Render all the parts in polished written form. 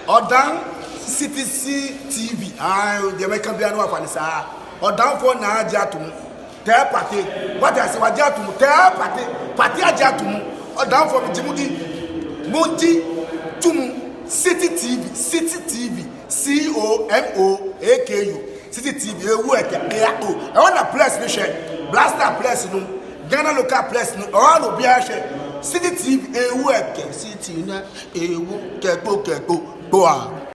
or down CTC TV. The American piano of Anissa. Or down for na Jatum. Tell party. What I say, what Jatum, tell party Jatum. Or down for Jimudi Munti Tum City TV, COMOAKU. City TV, I want a place, Blaster place, no. Ghana local place, no. All of Biashe. City TV, City, Keko.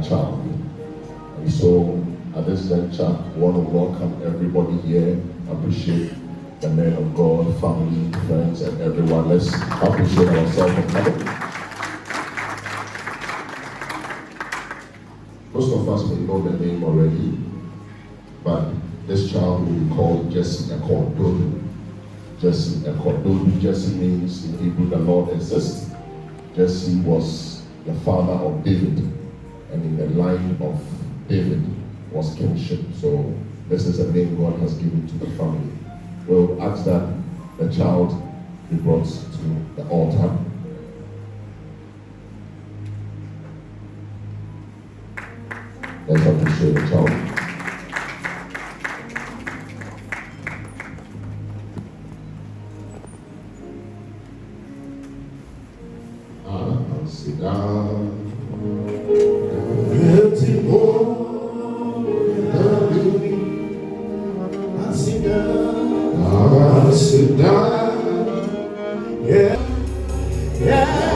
child. And so at this juncture, I want to welcome everybody here, appreciate the men of God, family, friends, and everyone. Let's appreciate ourselves for coming. Most of us may know the name already, but this child will be called Jesse Akordodu. Jesse Akordodu. Jesse means in Hebrew the Lord exists. Jesse was the father of David, and in the line of David was kingship. So this is a name God has given to the family. We'll ask that the child be brought to the altar. Let's appreciate the child. Sit down. Sit down, yeah, yeah,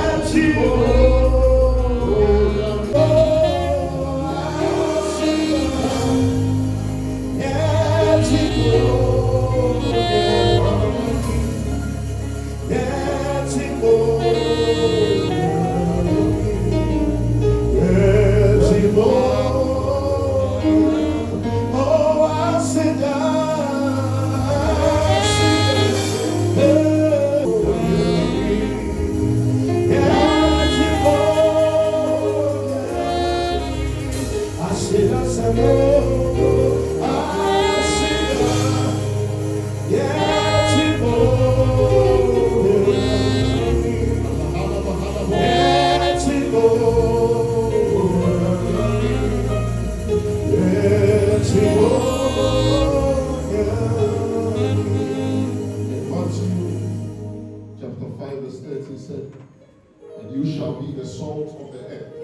and you shall be the salt of the earth.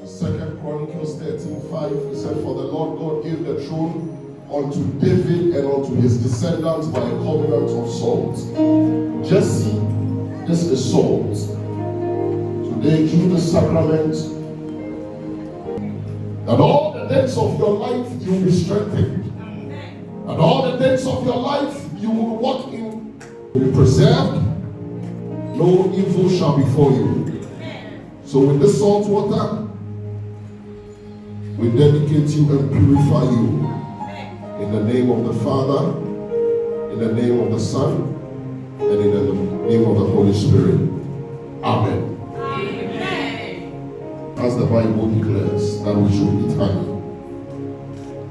In 2 Chronicles 13:5, he said, for the Lord God gave the throne unto David and unto his descendants by a covenant of salt. Jesse, this is salt. Today, through the sacrament, that all the days of your life you will be strengthened. And all the days of your life you will walk in, be preserved. No evil shall befall you. So with this salt water, we dedicate you and purify you. In the name of the Father, in the name of the Son, and in the name of the Holy Spirit. Amen. Amen. As the Bible declares that we should eat honey.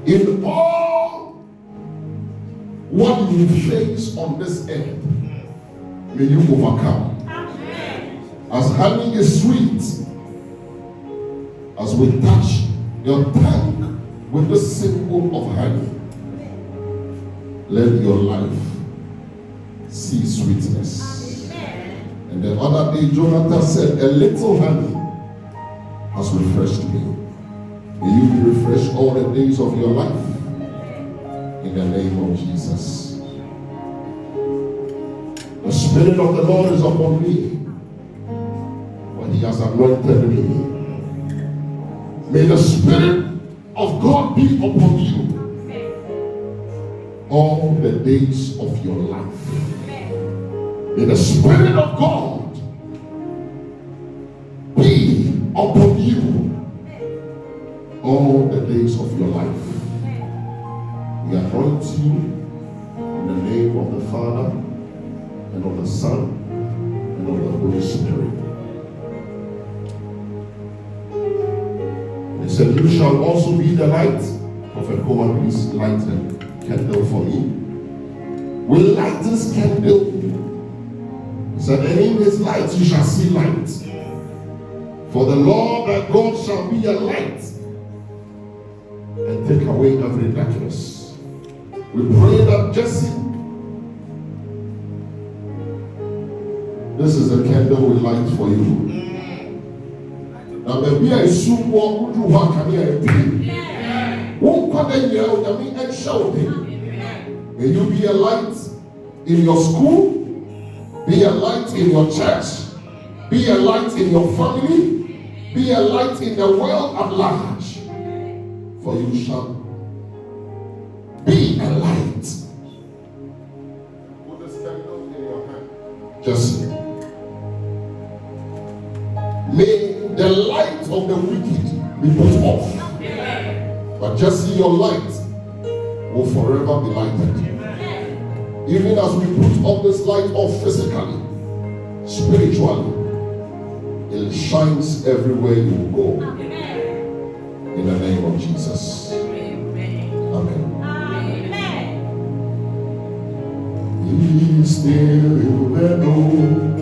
In all what you face on this earth, may you overcome. As honey is sweet, as we touch your tongue with the symbol of honey, let your life see sweetness. And the other day, Jonathan said, a little honey has refreshed me. May you be refreshed all the days of your life. In the name of Jesus. The Spirit of the Lord is upon me. He has anointed me. May the Spirit of God be upon you all the days of your life. May the Spirit of God be upon you all the days of your life. We anoint you in the name of the Father and of the Son and of the Holy Spirit. He said, you shall also be the light. Prophet Coleman, please light a candle for me. We'll light this candle. He said, and in this light you shall see light. For the Lord thy God shall be a light and take away every darkness. We pray that Jesse, this is a candle we light for you. Now maybe I soon walk through what can I won't come in here with me and shouting. May you be a light in your school, be a light in your church, be a light in your family, Be a light in the world at large, for you shall be a light. Put the candle in your hand. Just may the light of the wicked be put off, but just see your light will forever be lighted. Even as we put off this light off physically, spiritually, it shines everywhere you go. In the name of Jesus. Amen. Be still and know.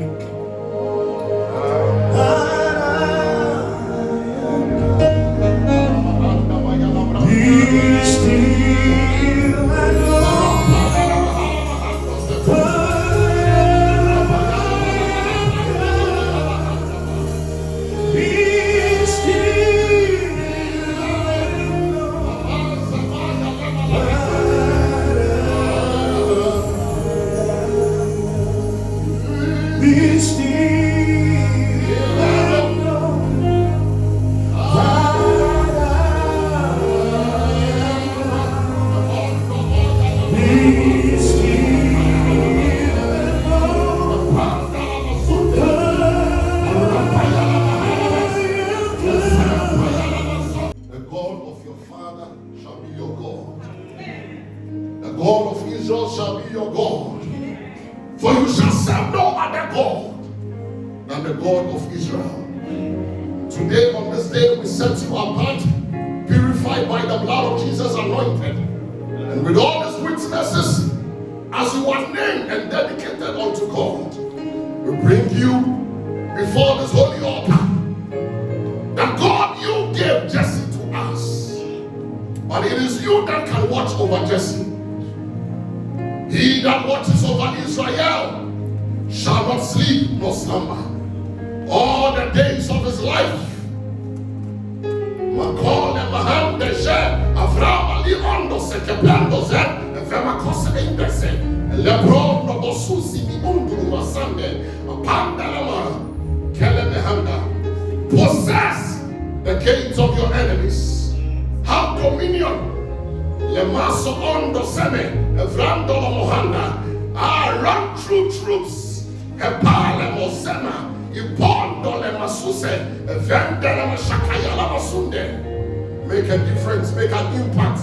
He that watches over Israel shall not sleep nor slumber all the days of his life. Possess the gates of your enemies. Have dominion. Lemaso ondo seme, evrandolo mohanda. Run through troops. Hepale mosema, ipondo le masuse, evendele mashakayala masunde. Make a difference, make an impact.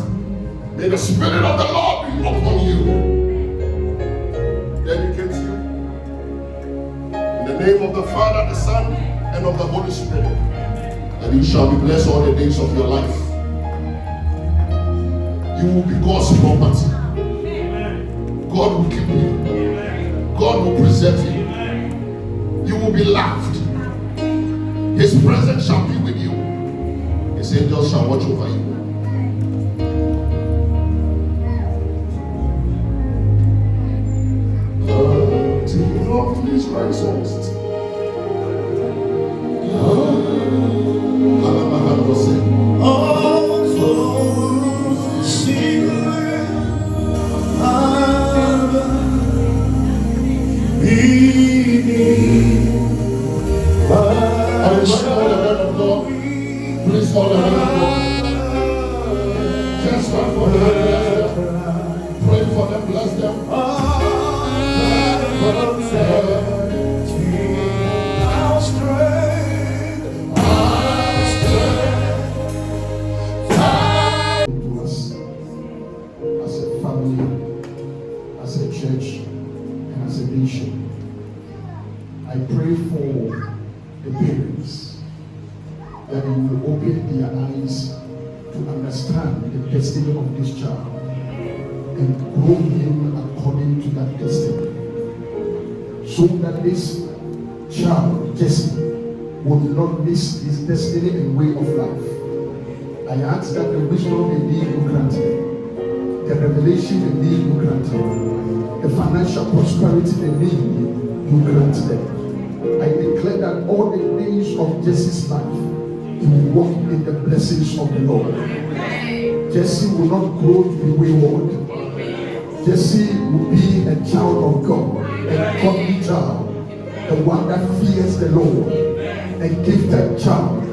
May the Spirit of the Lord be upon you. Dedicate you. In the name of the Father, the Son, and of the Holy Spirit. And you shall be blessed all the days of your life. You will be God's property. God will keep you. God will preserve you. You will be loved. His presence shall be with you. His angels shall watch over you. To the Lord, please Christ host. Please hold the hand of God. Just stand for them, bless them. Pray for them, bless them. As a family, as a church, and as a nation, I pray for the parents that they will open their eyes to understand the destiny of this child and grow him according to that destiny, so that this child, Jesse, will not miss his destiny and way of life. I ask that the wisdom they need you grant them, the revelation they need you grant them, the financial prosperity they need you grant them. I declare that all the days of Jesse's life, he will walk in the blessings of the Lord. Jesse will not grow to be wayward. Jesse will be a child of God, a godly child, the one that fears the Lord, a gifted child,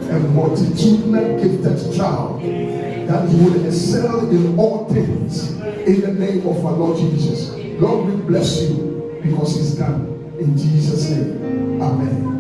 a multitudinal gifted child, that he will excel in all things in the name of our Lord Jesus. Lord, we bless you because he's done. In Jesus' name, amen.